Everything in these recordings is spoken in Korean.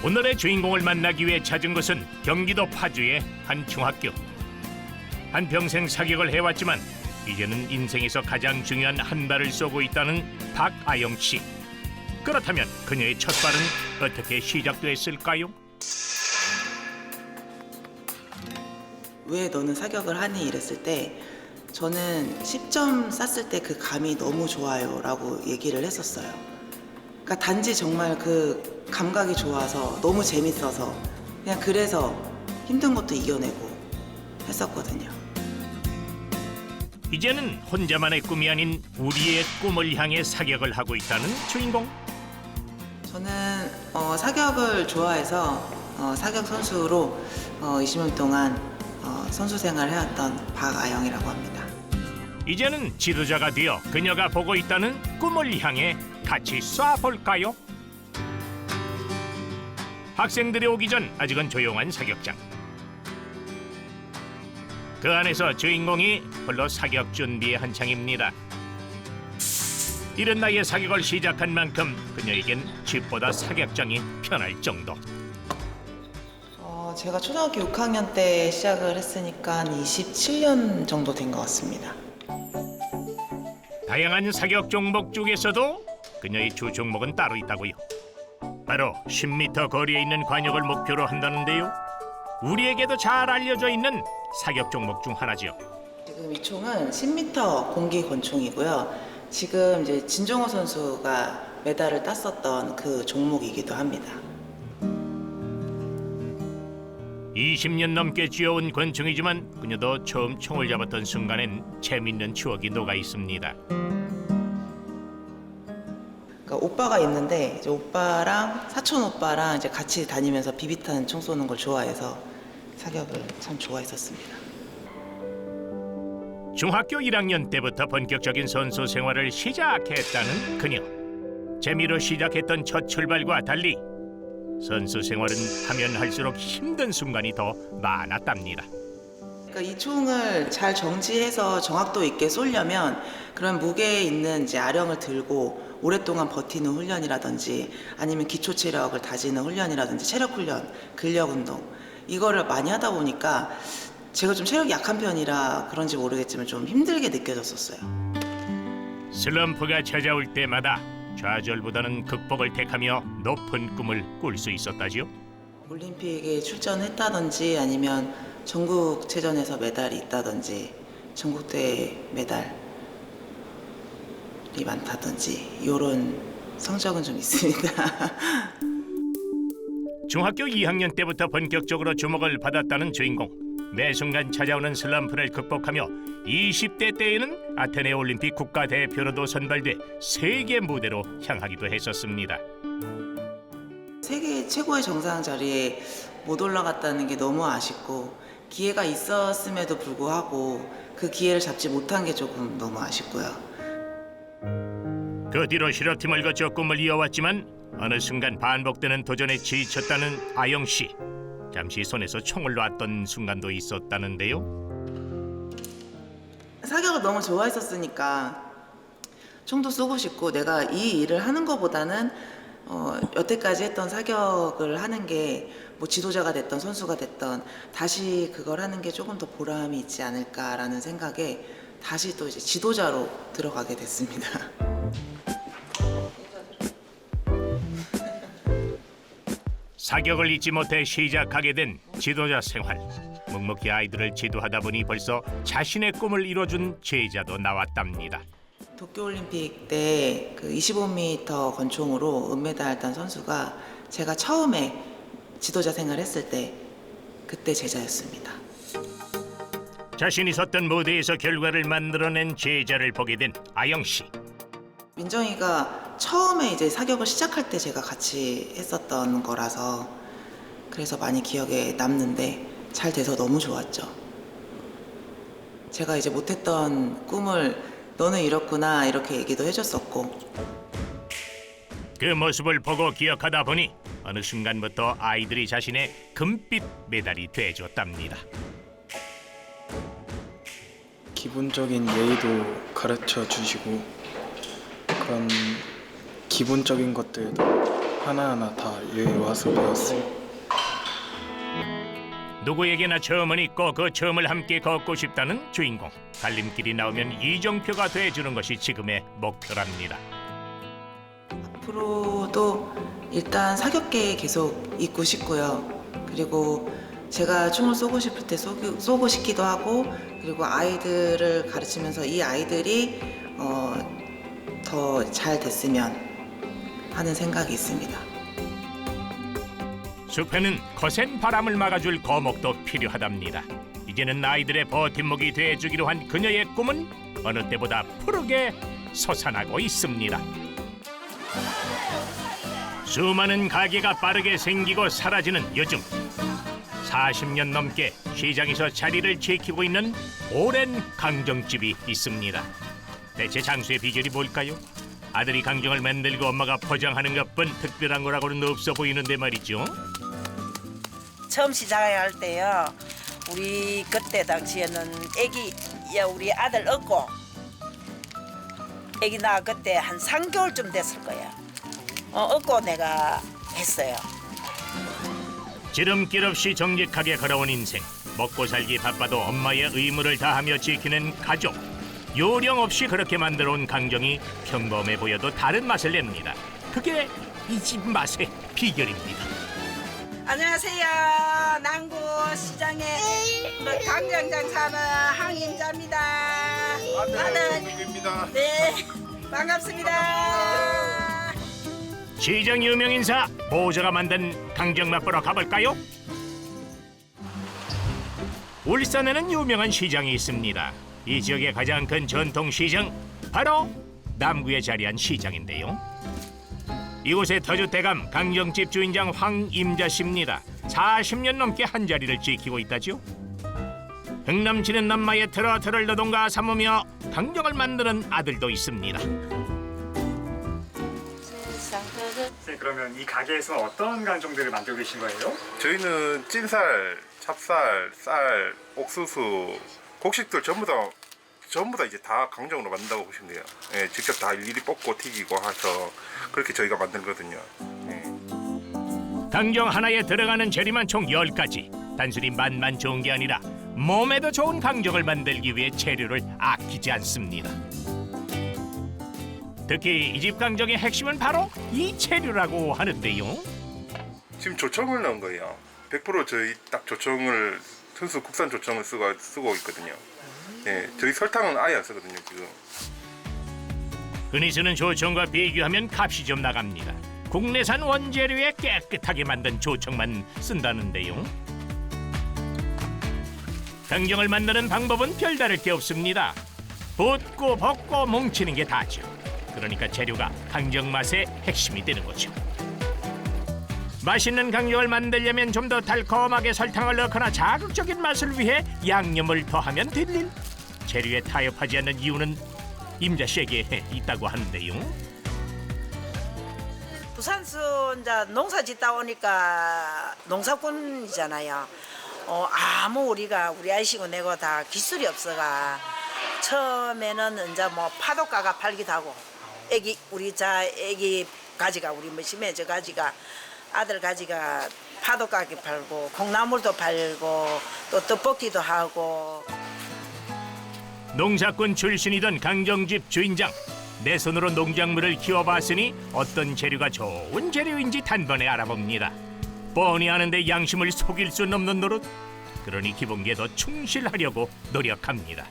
오늘의 주인공을 만나기 위해 찾은 곳은 경기도 파주의 한 중학교. 한평생 사격을 해왔지만 이제는 인생에서 가장 중요한 한 발을 쏘고 있다는 박아영 씨. 그렇다면 그녀의 첫 발은 어떻게 시작됐을까요? 왜 너는 사격을 하니? 이랬을 때 저는 10점 쐈을 때 그 감이 너무 좋아요 라고 얘기를 했었어요. 그러니까 단지 정말 그 감각이 좋아서 너무 재밌어서 그냥 그래서 힘든 것도 이겨내고 했었거든요. 이제는 혼자만의 꿈이 아닌 우리의 꿈을 향해 사격을 하고 있다는 주인공. 저는 사격을 좋아해서 사격 선수로 20년 동안 선수 생활을 해왔던 박아영이라고 합니다. 이제는 지도자가 되어 그녀가 보고 있다는 꿈을 향해 같이 쏴볼까요? 학생들이 오기 전 아직은 조용한 사격장. 그 안에서 주인공이 홀로 사격 준비에 한창입니다. 이른 나이에 사격을 시작한 만큼 그녀에겐 집보다 사격장이 편할 정도. 제가 초등학교 6학년 때 시작을 했으니까 한 27년 정도 된 것 같습니다. 다양한 사격 종목 중에서도 그녀의 주 종목은 따로 있다고요. 바로 10m 거리에 있는 관역을 목표로 한다는데요. 우리에게도 잘 알려져 있는 사격 종목 중 하나지요. 지금 이 총은 10m 공기 권총이고요. 지금 이제 진종호 선수가 메달을 땄었던 그 종목이기도 합니다. 20년 넘게 쥐어온 권총이지만 그녀도 처음 총을 잡았던 순간엔 재밌는 추억이 녹아 있습니다. 그러니까 오빠가 있는데 이제 오빠랑 사촌 오빠랑 이제 같이 다니면서 비비탄 총 쏘는 걸 좋아해서 사격을 참 좋아했었습니다. 중학교 1학년 때부터 본격적인 선수 생활을 시작했다는 그녀. 재미로 시작했던 첫 출발과 달리 선수 생활은 하면 할수록 힘든 순간이 더 많았답니다. 그러니까 이 총을 잘 정지해서 정확도 있게 쏘려면 그런 무게 있는 이제 아령을 들고 오랫동안 버티는 훈련이라든지 아니면 기초 체력을 다지는 훈련이라든지 체력 훈련, 근력 운동 이거를 많이 하다 보니까 제가 좀 체력이 약한 편이라 그런지 모르겠지만 좀 힘들게 느껴졌었어요. 슬럼프가 찾아올 때마다 좌절보다는 극복을 택하며 높은 꿈을 꿀 수 있었다지요. 올림픽에 출전했다든지 아니면 전국체전에서 메달이 있다든지 전국대회 메달이 많다든지 이런 성적은 좀 있습니다. 중학교 2학년 때부터 본격적으로 주목을 받았다는 주인공. 매 순간 찾아오는 슬럼프를 극복하며 20대 때에는 아테네 올림픽 국가대표로도 선발돼 세계 무대로 향하기도 했었습니다. 세계 최고의 정상 자리에 못 올라갔다는 게 너무 아쉽고 기회가 있었음에도 불구하고 그 기회를 잡지 못한 게 조금 너무 아쉽고요. 그 뒤로 실업팀을 거쳐 꿈을 이어왔지만 어느 순간 반복되는 도전에 지쳤다는 아영 씨. 잠시 손에서 총을 놨던 순간도 있었다는데요. 사격을 너무 좋아했었으니까 총도 쏘고 싶고 내가 이 일을 하는 것보다는 여태까지 했던 사격을 하는 게 뭐 지도자가 됐던 선수가 됐던 다시 그걸 하는 게 조금 더 보람이 있지 않을까라는 생각에 다시 또 이제 지도자로 들어가게 됐습니다. 사격을 잊지 못해 시작하게 된 지도자 생활. 묵묵히 아이들을 지도하다 보니 벌써 자신의 꿈을 이뤄준 제자도 나왔답니다. 도쿄올림픽 때 그 25m 권총으로 은메달 딴 선수가 제가 처음에 지도자 생활했을 때 그때 제자였습니다. 자신이 섰던 무대에서 결과를 만들어낸 제자를 보게 된 아영 씨. 민정이가 처음에 이제 사격을 시작할 때 제가 같이 했었던 거라서 그래서 많이 기억에 남는데 잘 돼서 너무 좋았죠. 제가 이제 못했던 꿈을 너는 이렇구나 이렇게 얘기도 해줬었고 그 모습을 보고 기억하다 보니 어느 순간부터 아이들이 자신의 금빛 메달이 돼줬답니다. 기본적인 예의도 가르쳐 주시고 그런 기본적인 것들도 하나하나 다 여기 와서 배웠어요. 누구에게나 처음은 있고 그 처음을 함께 걷고 싶다는 주인공. 달림길이 나오면 이정표가 돼주는 것이 지금의 목표랍니다. 앞으로도 일단 사격계에 계속 있고 싶고요. 그리고 제가 총을 쏘고 싶을 때 쏘고 싶기도 하고, 그리고 아이들을 가르치면서 이 아이들이 더 잘 됐으면 하는 생각이 있습니다. 숲에는 거센 바람을 막아줄 거목도 필요하답니다. 이제는 아이들의 버팀목이 돼주기로 한 그녀의 꿈은 어느 때보다 푸르게 솟아나고 있습니다. 수많은 가게가 빠르게 생기고 사라지는 요즘, 40년 넘게 시장에서 자리를 지키고 있는 오랜 강정집이 있습니다. 대체 장수의 비결이 뭘까요? 아들이 강정을 만들고 엄마가 포장하는 것뿐 특별한 거라고는 없어 보이는데 말이죠. 처음 시작할 때요, 우리 그때 당시에는 우리 아들 얻고 애기 나 그때 한 3개월쯤 됐을 거야. 얻고 내가 했어요. 지름길 없이 정직하게 걸어온 인생. 먹고 살기 바빠도 엄마의 의무를 다하며 지키는 가족. 요령 없이 그렇게 만들어온 강정이 평범해 보여도 다른 맛을 냅니다. 그게 이 집 맛의 비결입니다. 안녕하세요. 남구 시장의 강정 장사는 항임자입니다. 아들. 네, 반갑습니다. 시장 유명 인사 보조가 만든 강정 맛보러 가볼까요? 울산에는 유명한 시장이 있습니다. 이 지역의 가장 큰 전통 시장, 바로 남구에 자리한 시장인데요. 이곳의 터줏대감 강정집 주인장 황임자 씨입니다. 40년 넘게 한 자리를 지키고 있다죠. 흥남치는 남마에 트로트를 노동가 삼으며 강정을 만드는 아들도 있습니다. 네, 그러면 이 가게에서 어떤 강정들을 만들고 계신 거예요? 저희는 찐살, 찹쌀, 쌀, 옥수수, 곡식들 전부 다 이제 다 강정으로 만든다고 보시면 돼요. 예, 직접 다 일일이 뽑고 튀기고 해서 그렇게 저희가 만들거든요. 예. 강정 하나에 들어가는 재료만 총 10가지. 단순히 맛만 좋은 게 아니라 몸에도 좋은 강정을 만들기 위해 재료를 아끼지 않습니다. 특히 이 집 강정의 핵심은 바로 이 재료라고 하는데요. 지금 조청을 넣은 거예요. 100% 저희 딱 조청을 순수 국산 조청을 쓰고 있거든요. 예, 저희 설탕은 아예 안 쓰거든요 지금. 흔히 쓰는 조청과 비교하면 값이 좀 나갑니다. 국내산 원재료에 깨끗하게 만든 조청만 쓴다는데요. 강정을 만드는 방법은 별다를 게 없습니다. 붓고 벗고 뭉치는 게 다죠. 그러니까 재료가 강정 맛의 핵심이 되는 거죠. 맛있는 강정을 만들려면 좀 더 달콤하게 설탕을 넣거나 자극적인 맛을 위해 양념을 더하면 될 일. 재료에 타협하지 않는 이유는 임자 씨에게 있다고 하는데요. 부산서 이제 농사 짓다 오니까 농사꾼이잖아요. 우리 아이시고 내고 다 기술이 없어가 처음에는 이제 뭐 파도가가 팔기도 하고 우리 가지가 우리 심해 저 가지가 아들 가지가 파도가게 팔고 콩나물도 팔고 또 떡볶이도 하고. 농사꾼 출신이던 강정집 주인장. 내 손으로 농작물을 키워봤으니 어떤 재료가 좋은 재료인지 단번에 알아봅니다. 뻔히 아는데 양심을 속일 수는 없는 노릇. 그러니 기본기에 더 충실하려고 노력합니다.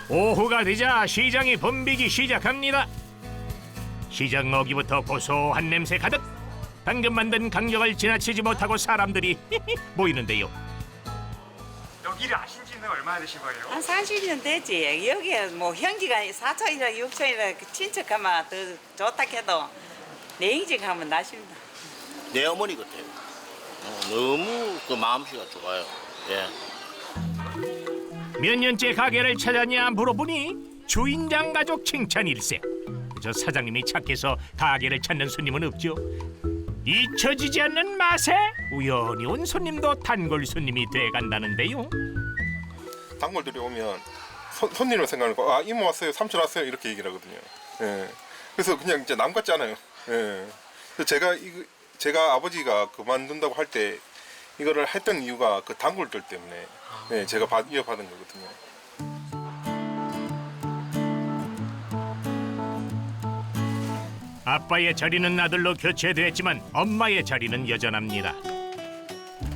오후가 되자 시장이 붐비기 시작합니다. 시장 어기부터 고소한 냄새 가득. 방금 만든 강정을 지나치지 못하고 사람들이 모이는데요. 여기를 아신 지는 얼마나 되신 거예요? 한 40년 됐지. 여기에 뭐 형제가 사촌이나 육촌이나 친척하면 더 좋다 해도 내 인생 하면 나십니다. 내 어머니 같아요. 너무 그 마음씨가 좋아요. 예. 몇 년째 가게를 찾았냐 물어보니 주인장 가족 칭찬일세. 저 사장님이 착해서 가게를 찾는 손님은 없죠. 잊혀지지 않는 맛에 우연히 온 손님도 단골 손님이 돼간다는데요. 단골들이 오면 손님을 생각하고 이모 왔어요, 삼촌 왔어요 이렇게 얘기를 하거든요. 예. 그래서 그냥 이제 남 같지 않아요. 예. 그래서 제가 아버지가 그만둔다고 할 때 이거를 했던 이유가 그 단골들 때문에 예, 제가 이어받은 거거든요. 아빠의 자리는 아들로 교체됐지만 엄마의 자리는 여전합니다.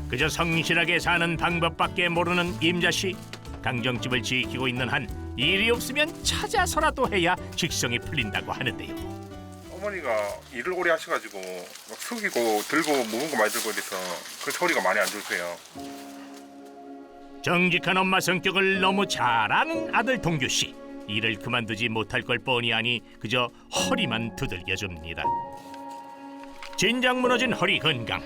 그저 성실하게 사는 방법밖에 모르는 임자 씨. 강정집을 지키고 있는 한 일이 없으면 찾아서라도 해야 직성이 풀린다고 하는데요. 어머니가 일을 오래 하셔가지고 막 숙이고 들고 무거운 거 많이 들고 이래서 그 허리가 많이 안 좋으세요. 정직한 엄마 성격을 너무 잘 아는 아들 동규 씨. 일을 그만두지 못할 걸 뻔히 아니 그저 허리만 두들겨줍니다. 진작 무너진 허리 건강.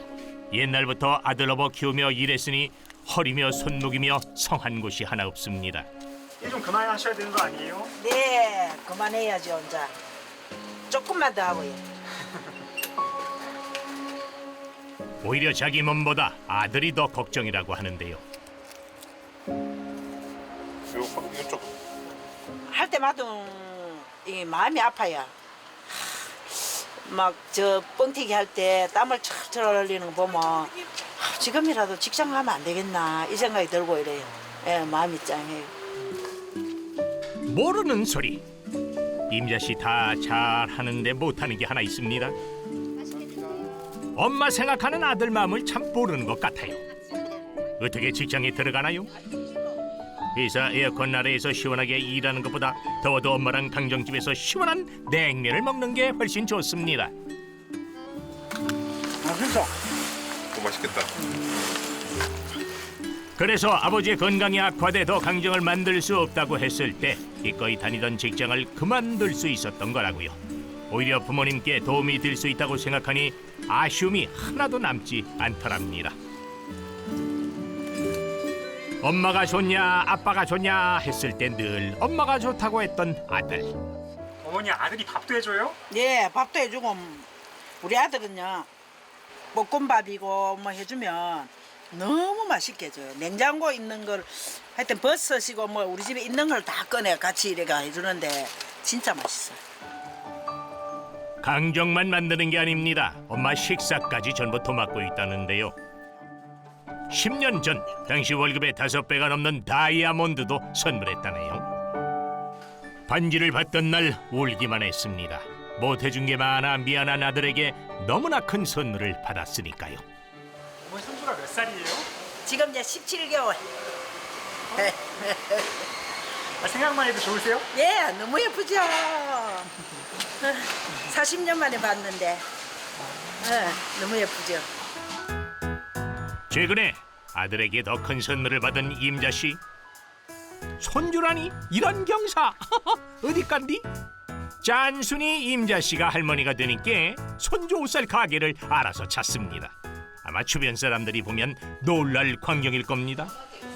옛날부터 아들 업어 키우며 일했으니 허리며 손목이며 성한 곳이 하나 없습니다. 일 좀 그만하셔야 되는 거 아니에요? 네, 그만해야지 혼자. 조금만 더 하고요. 오히려 자기 몸보다 아들이 더 걱정이라고 하는데요. 이쪽 할 때마다 이 마음이 아파요. 막 저 뻥튀기 할 때 땀을 철철 흘리는 거 보면 지금이라도 직장 가면 안 되겠나 이 생각이 들고 이래요. 예, 마음이 짱해요. 모르는 소리. 임자 씨 다 잘하는데 못하는 게 하나 있습니다. 엄마 생각하는 아들 마음을 참 모르는 것 같아요. 어떻게 직장에 들어가나요? 회사 에어컨 아래에서 시원하게 일하는 것보다 더워도 엄마랑 강정집에서 시원한 냉면을 먹는 게 훨씬 좋습니다. 맛있어. 맛있겠다. 그래서 아버지의 건강이 악화돼 강정을 만들 수 없다고 했을 때 기꺼이 다니던 직장을 그만둘 수 있었던 거라고요. 오히려 부모님께 도움이 될 수 있다고 생각하니 아쉬움이 하나도 남지 않더랍니다. 엄마가 좋냐 아빠가 좋냐 했을 때 늘 엄마가 좋다고 했던 아들. 어머니 아들이 밥도 해줘요? 예, 밥도 해주고 우리 아들은요 볶음밥이고 뭐 해주면 너무 맛있게 해줘요. 냉장고 있는 걸 하여튼 버섯이고 뭐 우리 집에 있는 걸 다 꺼내 같이 이래가 해주는데 진짜 맛있어요. 강정만 만드는 게 아닙니다. 엄마 식사까지 전부 도맡고 있다는데요. 10년 전 당시 월급의 5배가 넘는 다이아몬드도 선물했다네요. 반지를 받던 날 울기만 했습니다. 못해준 게 많아 미안한 아들에게 너무나 큰 선물을 받았으니까요. 어머니 손주가 몇 살이에요? 지금 이제 17개월. 생각만 해도 좋으세요? 예, 너무 예쁘죠. 40년 만에 봤는데 너무 예쁘죠. 최근에 아들에게 더 큰 선물을 받은 임자 씨. 손주라니 이런 경사. 어디 간디? 짠순이 임자 씨가 할머니가 되니까 손주 옷살 가게를 알아서 찾습니다. 아마 주변 사람들이 보면 놀랄 광경일 겁니다.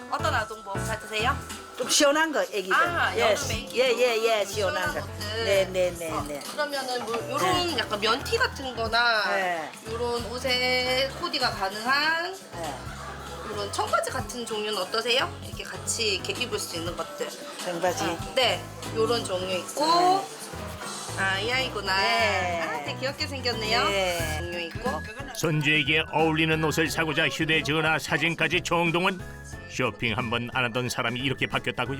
어떤 아동복 잘 드세요? 좀 시원한 거 애기들. 아, 예, 여름에 예, 시원한 거. 것들. 네네네. 그러면은 뭐 요런 약간 면티 같은 거나 네. 요런 옷에 코디가 가능한 요런 청바지 같은 종류는 어떠세요? 이렇게 같이 이렇게 입을 수 있는 것들. 청바지. 네, 요런 종류 있고 아, 이 아이구나. 네. 아, 되게 귀엽게 생겼네요. 네. 종류 있고 손주에게 어울리는 옷을 사고자 휴대전화 사진까지 총동원. 쇼핑 한 번 안 하던 사람이 이렇게 바뀌었다고요?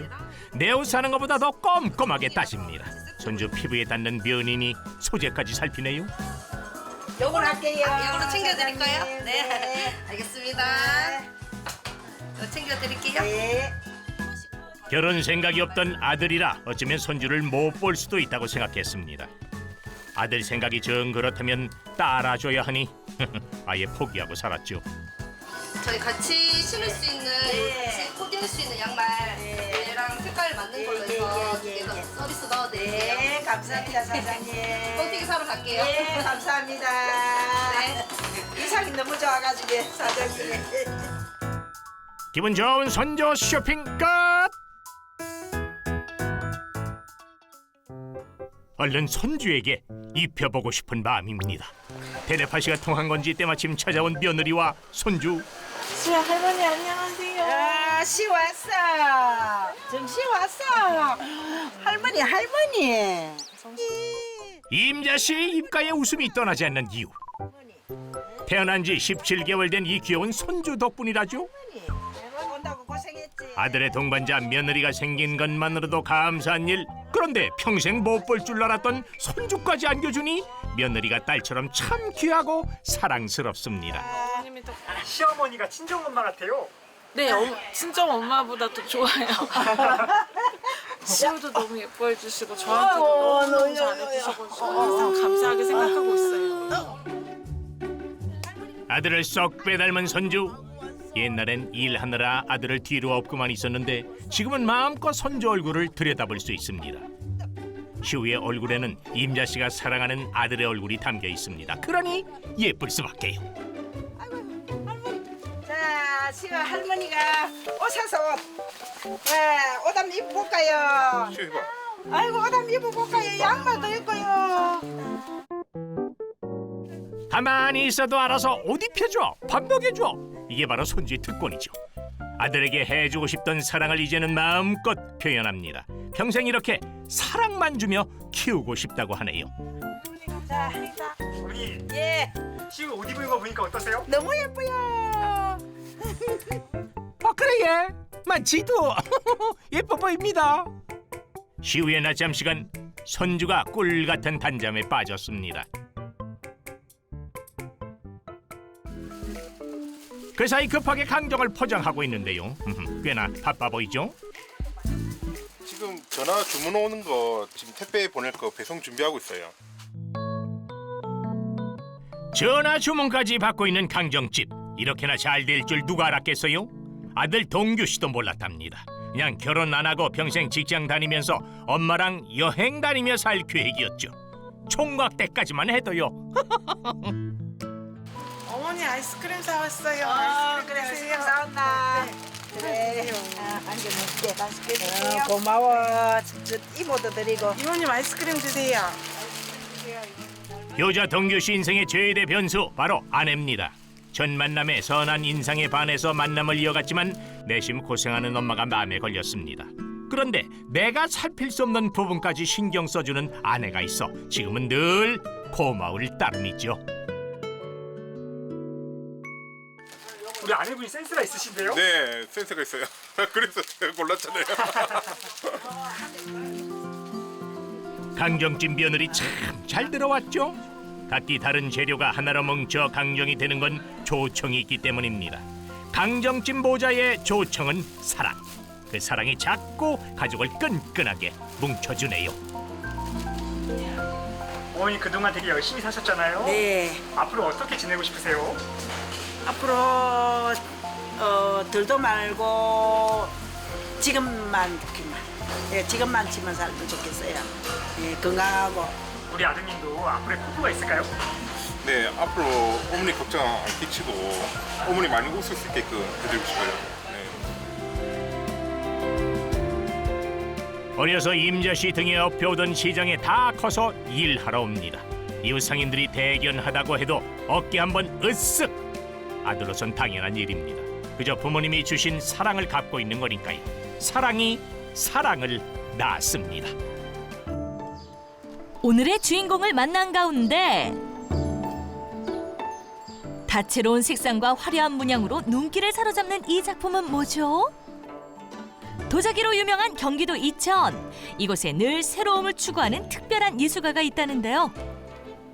내 옷 사는 것보다 더 꼼꼼하게 따집니다. 손주 피부에 닿는 면이니 소재까지 살피네요. 요걸 할게요. 이걸로 챙겨드릴까요? 사장님. 네, 알겠습니다. 이거 챙겨드릴게요. 네. 결혼 생각이 없던 아들이라 어쩌면 손주를 못 볼 수도 있다고 생각했습니다. 아들 생각이 정 그렇다면 따라줘야 하니 아예 포기하고 살았죠. 저희 같이 신을 수 있는 같이 코디할 수 있는 양말 얘랑 색깔 맞는 걸로 해서 두 개 서비스 넣어드릴게요. 네, 감사합니다, 사장님. 뻥튀기 사러 갈게요. 네, 감사합니다. 네. 의상이 너무 좋아가지고 사장님. 기분 좋은 손주 쇼핑 끝! 얼른 손주에게 입혀보고 싶은 마음입니다. 텔레파시가 통한 건지 때마침 찾아온 며느리와 손주. 수야 할머니 안녕하세요. 아, 시 왔어. 정시 왔어. 할머니. 임자 씨의 입가에 웃음이 떠나지 않는 이유. 태어난 지 17개월 된 이 귀여운 손주 덕분이라죠. 온다고 고생했지. 아들의 동반자 며느리가 생긴 것만으로도 감사한 일. 그런데 평생 못 볼 줄 알았던 손주까지 안겨주니 며느리가 딸처럼 참 귀하고 사랑스럽습니다. 시어머니가 친정엄마 같아요. 네, 친정 엄마보다 더 좋아요. 시우도 너무 예뻐해 주시고 저한테도 너무 잘해주셔서 항상 감사하게 생각하고 있어요. 아들을 쏙 빼닮은 손주. 옛날엔 일하느라 아들을 뒤로 업고만 있었는데 지금은 마음껏 손주 얼굴을 들여다볼 수 있습니다. 시우의 얼굴에는 임자 씨가 사랑하는 아들의 얼굴이 담겨 있습니다. 그러니 예쁠 수밖에요. 자, 시우 할머니가 오셔서 옷 한번 입어볼까요? 시우 봐. 아이고, 옷 한번 입어볼까요? 양말도 입고요. 가만히 있어도 알아서 옷 입혀줘, 밥 먹여줘. 이게 바로 손주의 특권이죠. 아들에게 해주고 싶던 사랑을 이제는 마음껏 표현합니다. 평생 이렇게 사랑만 주며 키우고 싶다고 하네요. 자, 어머니, 예, 시우 옷 입은 거 보니까 어떠세요? 너무 예뻐요. 그래 얘. 만지도 예뻐 보입니다. 시우의 낮잠 시간, 손주가 꿀 같은 단잠에 빠졌습니다. 그 사이 급하게 강정을 포장하고 있는데요. 꽤나 바빠 보이죠? 지금 전화 주문 오는 거 지금 택배 보낼 거 배송 준비하고 있어요. 전화 주문까지 받고 있는 강정집. 이렇게나 잘 될 줄 누가 알았겠어요? 아들 동규 씨도 몰랐답니다. 그냥 결혼 안 하고 평생 직장 다니면서 엄마랑 여행 다니며 살 계획이었죠. 총각 때까지만 해도요. 어머니 아이스크림 사왔어요. 그래, 아이스크림 시우 드세요. 사온다. 그래, 안겨 먹게. 맛있게 드세요. 고마워. 저 이모도 드리고. 이모님 아이스크림 드세요. 효자 동규 씨 인생의 최대 변수 바로 아내입니다. 전 만남에 선한 인상에 반해서 만남을 이어갔지만 내심 고생하는 엄마가 마음에 걸렸습니다. 그런데 내가 살필 수 없는 부분까지 신경 써주는 아내가 있어 지금은 늘 고마울 따름이죠. 우리 아내분이 센스가 있으신데요? 네, 센스가 있어요. 그래서 제가 골랐잖아요. 강정찜 며느리 참 잘 들어왔죠? 각기 다른 재료가 하나로 뭉쳐 강정이 되는 건 조청이 있기 때문입니다. 강정찜 모자의 조청은 사랑. 그 사랑이 작고 가족을 끈끈하게 뭉쳐주네요. 어머니 그동안 되게 열심히 사셨잖아요. 네. 앞으로 어떻게 지내고 싶으세요? 앞으로 들도 말고 지금만 지면 살면 좋겠어요. 예, 건강하고. 우리 아드님도 앞으로의 포부가 있을까요? 네, 앞으로 어머니 걱정 안 끼치고 어머니 많이 웃을 수 있게끔 해드리고 싶어요. 네. 어려서 임자 씨 등에 업혀오던 시장에 다 커서 일하러 옵니다. 이웃 상인들이 대견하다고 해도 어깨 한번 으쓱. 아들로선 당연한 일입니다. 그저 부모님이 주신 사랑을 갚고 있는 거니까요. 사랑이 사랑을 낳습니다. 오늘의 주인공을 만난 가운데 다채로운 색상과 화려한 문양으로 눈길을 사로잡는 이 작품은 뭐죠? 도자기로 유명한 경기도 이천. 이곳에 늘 새로움을 추구하는 특별한 예술가가 있다는데요.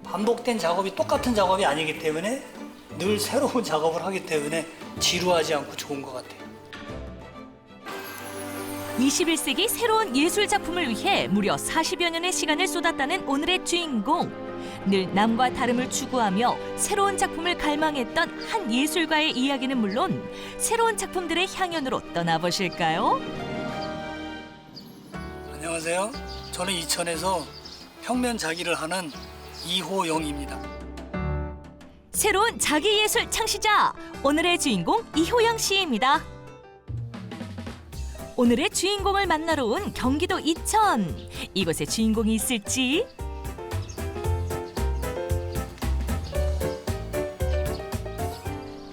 반복된 작업이 똑같은 작업이 아니기 때문에 늘 새로운 작업을 하기 때문에 지루하지 않고 좋은 것 같아요. 21세기 새로운 예술 작품을 위해 무려 40여 년의 시간을 쏟았다는 오늘의 주인공. 늘 남과 다름을 추구하며 새로운 작품을 갈망했던 한 예술가의 이야기는 물론 새로운 작품들의 향연으로 떠나보실까요? 안녕하세요. 저는 이천에서 평면 자기를 하는 이호영입니다. 새로운 자기예술 창시자, 오늘의 주인공 이호영 씨입니다. 오늘의 주인공을 만나러 온 경기도 이천. 이곳에 주인공이 있을지?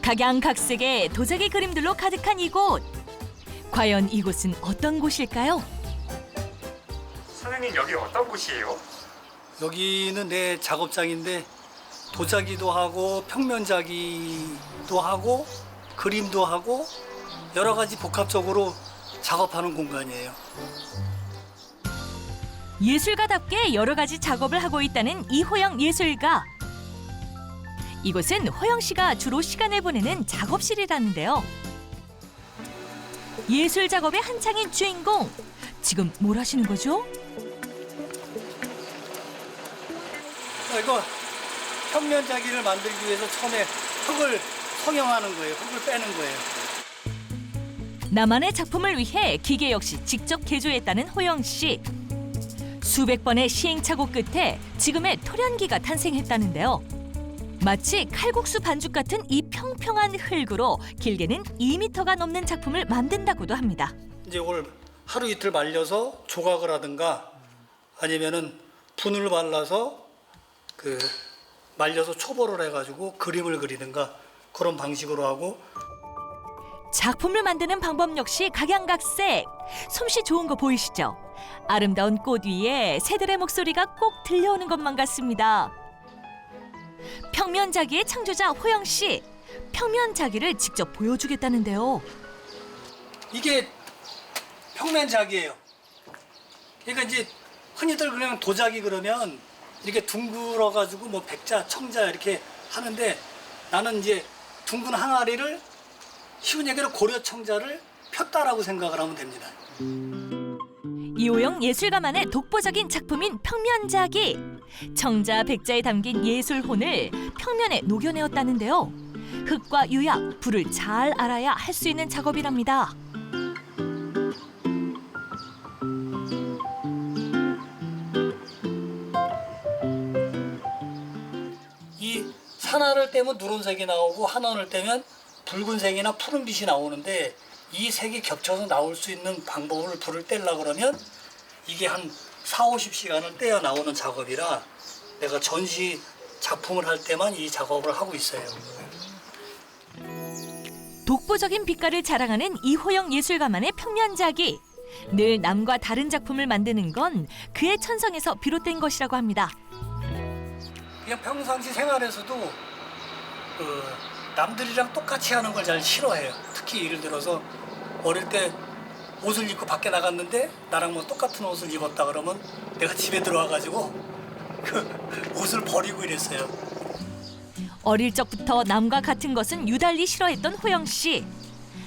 각양각색의 도자기 그림들로 가득한 이곳. 과연 이곳은 어떤 곳일까요? 선생님 여기 어떤 곳이에요? 여기는 내 작업장인데 도자기도 하고 평면자기도 하고 그림도 하고 여러 가지 복합적으로 작업하는 공간이에요. 예술가답게 여러 가지 작업을 하고 있다는 이호영 예술가. 이곳은 호영 씨가 주로 시간을 보내는 작업실이라는데요. 예술 작업의 한창인 주인공. 지금 뭘 하시는 거죠? 이거 평면자기를 만들기 위해서 처음에 흙을 성형하는 거예요. 흙을 빼는 거예요. 나만의 작품을 위해 기계 역시 직접 개조했다는 호영 씨. 수백 번의 시행착오 끝에 지금의 토련기가 탄생했다는데요. 마치 칼국수 반죽 같은 이 평평한 흙으로 길게는 2m가 넘는 작품을 만든다고도 합니다. 이제 이걸 하루 이틀 말려서 조각을 하든가 아니면은 분을 발라서 말려서 초벌을 해가지고 그림을 그리든가 그런 방식으로 하고. 작품을 만드는 방법 역시 각양각색. 솜씨 좋은 거 보이시죠? 아름다운 꽃 위에 새들의 목소리가 꼭 들려오는 것만 같습니다. 평면자기의 창조자 호영 씨. 평면자기를 직접 보여주겠다는데요. 이게 평면자기예요. 그러니까 이제 흔히들 그냥 도자기 그러면 이렇게 둥글어가지고 뭐 백자, 청자 이렇게 하는데 나는 이제 둥근 항아리를 쉬운 얘기로 고려청자를 폈다라고 생각을 하면 됩니다. 이호영 예술가만의 독보적인 작품인 평면자기. 청자, 백자에 담긴 예술혼을 평면에 녹여내었다는데요. 흙과 유약, 불을 잘 알아야 할 수 있는 작업이랍니다. 이 산화를 떼면 누런색이 나오고 한원을 떼면 붉은색이나 푸른빛이 나오는데 이 색이 겹쳐서 나올 수 있는 방법을 불을 떼려고 그러면 이게 한 40-50시간을 떼어 나오는 작업이라 내가 전시 작품을 할 때만 이 작업을 하고 있어요. 독보적인 빛깔을 자랑하는 이호영 예술가만의 평면자기. 늘 남과 다른 작품을 만드는 건 그의 천성에서 비롯된 것이라고 합니다. 그냥 평상시 생활에서도 남들이랑 똑같이 하는 걸 잘 싫어해요. 특히 예를 들어서 어릴 때 옷을 입고 밖에 나갔는데 나랑 뭐 똑같은 옷을 입었다 그러면 내가 집에 들어와가지고 그 옷을 버리고 이랬어요. 어릴 적부터 남과 같은 것은 유달리 싫어했던 호영 씨.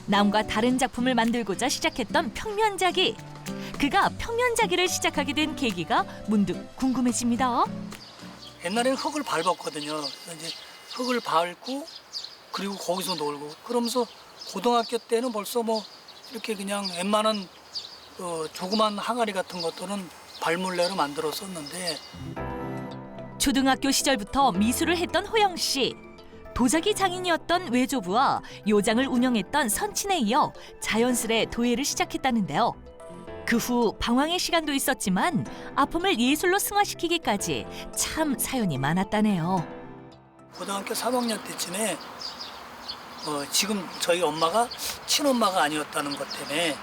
남과 다른 작품을 만들고자 시작했던 평면자기. 그가 평면자기를 시작하게 된 계기가 문득 궁금해집니다. 옛날에는 흙을 밟았거든요. 그래서 이제 흙을 밟고 그리고 거기서 놀고 그러면서 고등학교 때는 벌써 뭐 이렇게 그냥 웬만한 조그만 항아리 같은 것들은 발물레로 만들었었는데 초등학교 시절부터 미술을 했던 호영 씨. 도자기 장인이었던 외조부와 요장을 운영했던 선친에 이어 자연스레 도예를 시작했다는데요. 그 후 방황의 시간도 있었지만 아픔을 예술로 승화시키기까지 참 사연이 많았다네요. 고등학교 3학년 때쯤에 지금 저희 엄마가 친엄마가 아니었다는 것 때문에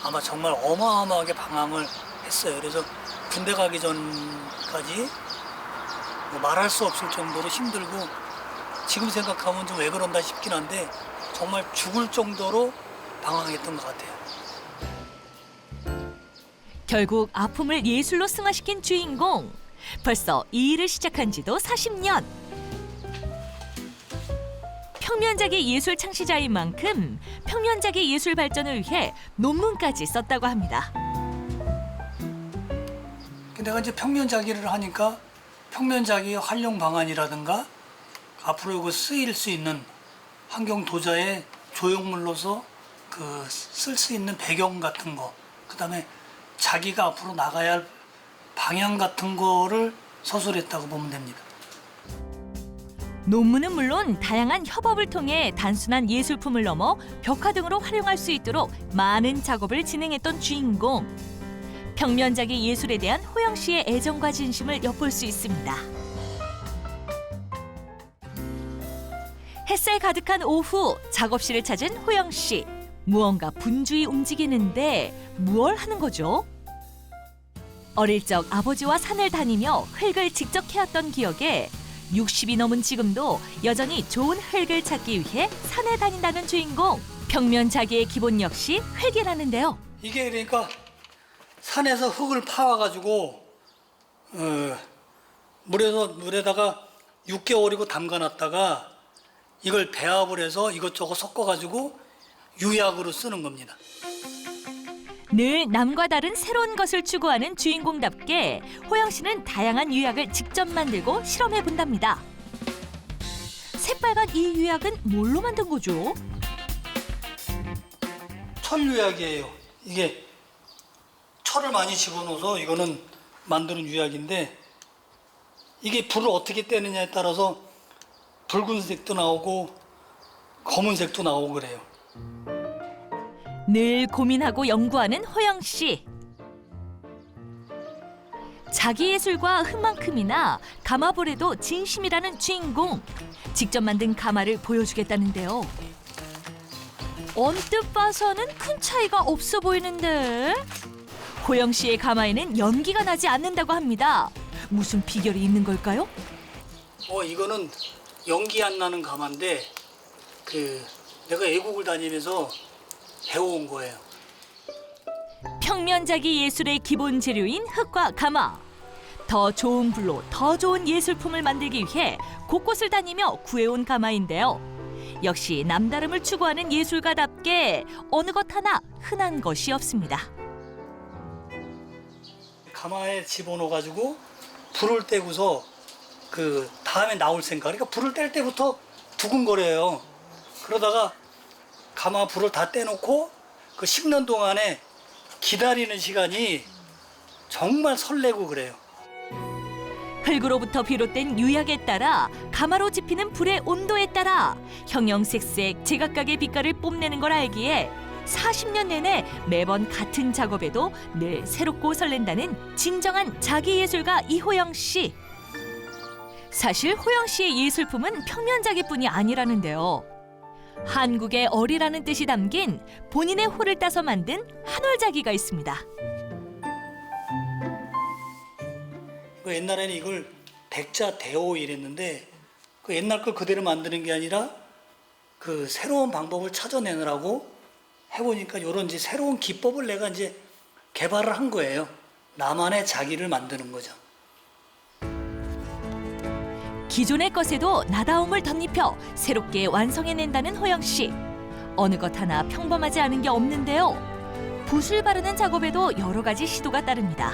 아마 정말 어마어마하게 방황을 했어요. 그래서 군대 가기 전까지 뭐 말할 수 없을 정도로 힘들고 지금 생각하면 좀 왜 그런다 싶긴 한데 정말 죽을 정도로 방황했던 것 같아요. 결국 아픔을 예술로 승화시킨 주인공. 벌써 이 일을 시작한 지도 40년. 평면자기 예술 창시자인 만큼 평면자기 예술 발전을 위해 논문까지 썼다고 합니다. 내가 이제 평면자기를 하니까 평면자기의 활용 방안이라든가 앞으로 이거 쓰일 수 있는 환경 도자의 조형물로서 쓸 수 있는 배경 같은 거, 그다음에 자기가 앞으로 나가야 할 방향 같은 거를 서술했다고 보면 됩니다. 논문은 물론 다양한 협업을 통해 단순한 예술품을 넘어 벽화 등으로 활용할 수 있도록 많은 작업을 진행했던 주인공. 평면자기 예술에 대한 호영 씨의 애정과 진심을 엿볼 수 있습니다. 햇살 가득한 오후, 작업실을 찾은 호영 씨. 무언가 분주히 움직이는데 무얼 하는 거죠? 어릴 적 아버지와 산을 다니며 흙을 직접 캐왔던 기억에 60이 넘은 지금도 여전히 좋은 흙을 찾기 위해 산에 다닌다는 주인공. 평면자기의 기본 역시 흙이라는데요. 이게 그러니까 산에서 흙을 파와가지고 물에다가 6개월이고 담가놨다가 이걸 배합을 해서 이것저것 섞어가지고 유약으로 쓰는 겁니다. 늘 남과 다른 새로운 것을 추구하는 주인공답게 호영 씨는 다양한 유약을 직접 만들고 실험해 본답니다. 새빨간 이 유약은 뭘로 만든 거죠? 철유약이에요. 이게 철을 많이 집어넣어서 이거는 만드는 유약인데 이게 불을 어떻게 떼느냐에 따라서 붉은색도 나오고 검은색도 나오고 그래요. 늘 고민하고 연구하는 호영 씨. 자기 예술과 흙만큼이나 가마불에도 진심이라는 주인공. 직접 만든 가마를 보여주겠다는데요. 언뜻 봐서는 큰 차이가 없어 보이는데 호영 씨의 가마에는 연기가 나지 않는다고 합니다. 무슨 비결이 있는 걸까요? 이거는 연기 안 나는 가마인데 내가 외국을 다니면서 배워온 거예요. 평면자기 예술의 기본 재료인 흙과 가마. 더 좋은 불로 더 좋은 예술품을 만들기 위해 곳곳을 다니며 구해온 가마인데요. 역시 남다름을 추구하는 예술가답게 어느 것 하나 흔한 것이 없습니다. 가마에 집어넣어가지고 불을 떼고서 다음에 나올 생각. 그러니까 불을 뗄 때부터 두근거려요. 그러다가 가마 불을 다 떼놓고 그 식는 동안에 기다리는 시간이 정말 설레고 그래요. 흙으로부터 비롯된 유약에 따라 가마로 지피는 불의 온도에 따라 형형색색 제각각의 빛깔을 뽐내는 걸 알기에 40년 내내 매번 같은 작업에도 늘 새롭고 설렌다는 진정한 자기예술가 이호영 씨. 사실 호영 씨의 예술품은 평면자기뿐이 아니라는데요. 한국의 어리라는 뜻이 담긴 본인의 호를 따서 만든 한올자기가 있습니다. 옛날에는 이걸 백자 대호 이랬는데 옛날 걸 그대로 만드는 게 아니라 새로운 방법을 찾아내느라고 해보니까 이런 이제 새로운 기법을 내가 이제 개발을 한 거예요. 나만의 자기를 만드는 거죠. 기존의 것에도 나다움을 덧입혀 새롭게 완성해낸다는 호영 씨. 어느 것 하나 평범하지 않은 게 없는데요. 붓을 바르는 작업에도 여러 가지 시도가 따릅니다.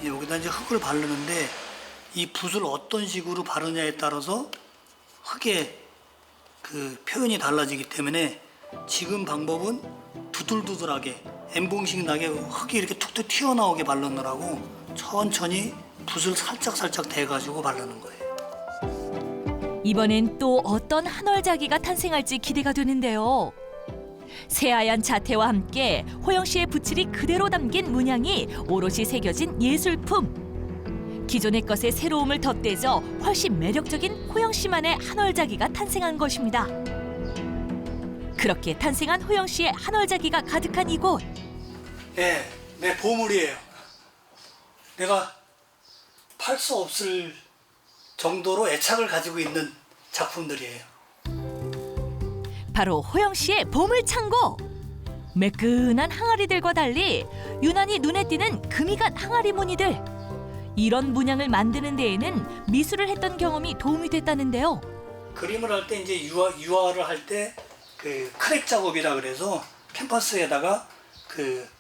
여기다 이제 흙을 바르는데 이 붓을 어떤 식으로 바르냐에 따라서 흙의 표현이 달라지기 때문에 지금 방법은 두들두들하게 엠봉식 나게 흙이 이렇게 툭툭 튀어나오게 바르느라고 천천히 붓을 살짝살짝 대가지고 바르는 거예요. 이번엔 또 어떤 한올자기가 탄생할지 기대가 되는데요. 새하얀 자태와 함께 호영 씨의 붓질이 그대로 담긴 문양이 오롯이 새겨진 예술품. 기존의 것에 새로움을 덧대져 훨씬 매력적인 호영 씨만의 한올자기가 탄생한 것입니다. 그렇게 탄생한 호영 씨의 한올자기가 가득한 이곳. 네, 내 보물이에요. 내가 팔 수 없을 정도로 애착을 가지고 있는 작품들이에요. 바로 호영 씨의 보물창고. 매끈한 항아리들과 달리 유난히 눈에 띄는 금이 간 항아리 무늬들. 이런 문양을 만드는 데에는 미술을 했던 경험이 도움이 됐다는데요. 그림을 할 때 이제 유화를 할 때 크랙 작업이라 그래서 캔버스에다가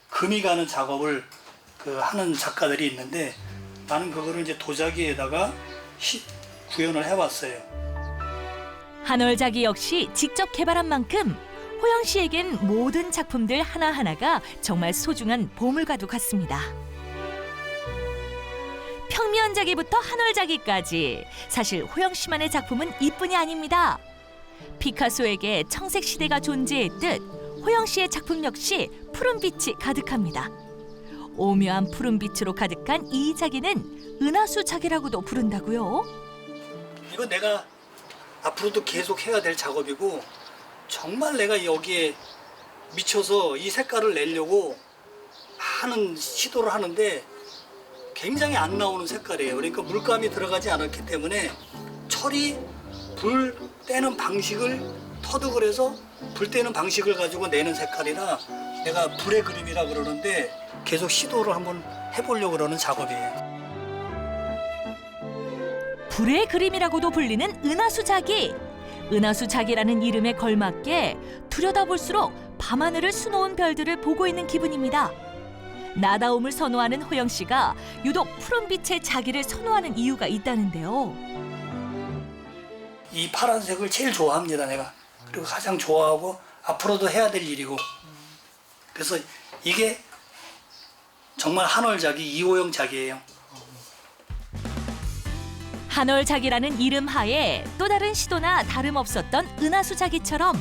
금이 가는 작업을 하는 작가들이 있는데 나는 그거를 이제 도자기에다가 구현을 해봤어요. 한올자기 역시 직접 개발한 만큼 호영 씨에겐 모든 작품들 하나하나가 정말 소중한 보물과도 같습니다. 평면자기부터 한올자기까지 사실 호영 씨만의 작품은 이뿐이 아닙니다. 피카소에게 청색 시대가 존재했듯 호영 씨의 작품 역시 푸른빛이 가득합니다. 오묘한 푸른빛으로 가득한 이 자기는 은하수 자기라고도 부른다고요. 이거 내가 앞으로도 계속 해야 될 작업이고 정말 내가 여기에 미쳐서 이 색깔을 내려고 많은 시도를 하는데 굉장히 안 나오는 색깔이에요. 그러니까 물감이 들어가지 않았기 때문에 철이 불 떼는 방식을 터득을 해서 불 떼는 방식을 가지고 내는 색깔이라 내가 불의 그림이라 그러는데 계속 시도를 한번 해보려고 그러는 작업이에요. 불의 그림이라고도 불리는 은하수 자기. 은하수 자기라는 이름에 걸맞게 들여다볼수록 밤하늘을 수놓은 별들을 보고 있는 기분입니다. 나다움을 선호하는 호영 씨가 유독 푸른빛의 자기를 선호하는 이유가 있다는데요. 이 파란색을 제일 좋아합니다, 내가. 그리고 가장 좋아하고 앞으로도 해야 될 일이고. 그래서 이게 정말 한월자기, 이호영 자기예요. 한월자기라는 이름 하에 또 다른 시도나 다름없었던 은하수 자기처럼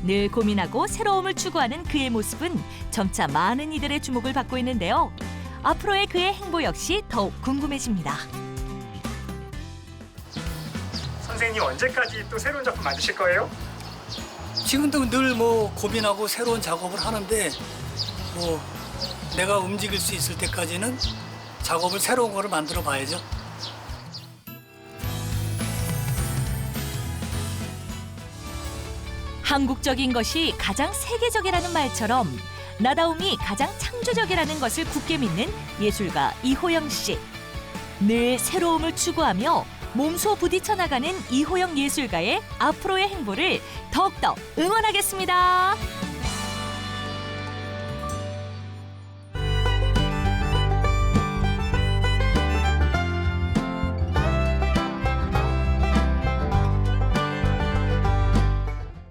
늘 고민하고 새로움을 추구하는 그의 모습은 점차 많은 이들의 주목을 받고 있는데요. 앞으로의 그의 행보 역시 더욱 궁금해집니다. 선생님 언제까지 또 새로운 작품 만드실 거예요? 지금도 늘 뭐 고민하고 새로운 작업을 하는데 뭐 내가 움직일 수 있을 때까지는 작업을 새로운 거를 만들어 봐야죠. 한국적인 것이 가장 세계적이라는 말처럼 나다움이 가장 창조적이라는 것을 굳게 믿는 예술가 이호영 씨. 늘 새로움을 추구하며 몸소 부딪혀 나가는 이호영 예술가의 앞으로의 행보를 더욱더 응원하겠습니다.